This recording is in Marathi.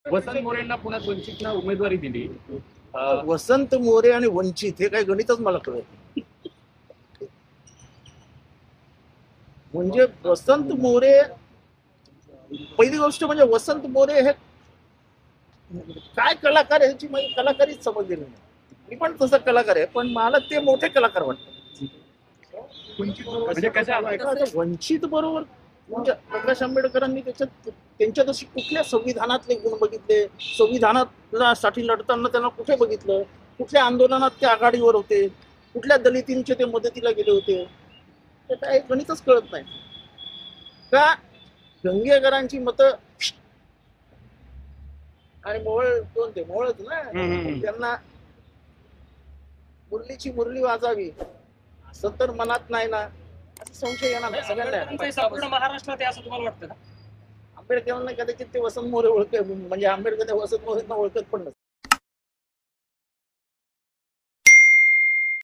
वसंत मोरेंना पुण्यात वंचितनं उमेदवारी दिली. वसंत मोरे आणि वंचित हे काही गणितच मला कळत नाही. म्हणजे वसंत मोरे, पहिली गोष्ट म्हणजे वसंत मोरे हे काय कलाकार आहे ह्याची माझी कलाकारीच समजली नाही. मी पण तसा कलाकार आहे, पण मला ते मोठे कलाकार वाटतात. म्हणजे कशा वंचित बरोबर म्हणजे प्रकाश आंबेडकरांनी त्याच्यात त्यांच्यात अशी कुठल्या संविधानातले गुण बघितले, संविधानाला साठी लढताना त्यांना कुठे बघितलं, कुठल्या आंदोलनात ते आघाडीवर होते, कुठल्या दलितींचे ते मदतीला गेले होते, ते काय गणितच कळत नाही. का दंगेकरांची मतं आणि मोहोळ कोण ते मोहोळच ना, त्यांना मुरलीची मुरली वाजावी असं तर मनात नाही ना, असं संशय येणार नाही सगळ्यांना. संपूर्ण महाराष्ट्रात आहे असं तुम्हाला वाटतं का? आंबेडकरांना कदाचित ते वसंत मोरे ओळख म्हणजे आंबेडकर त्या वसंत मोरेंना ओळखत पण नसतात.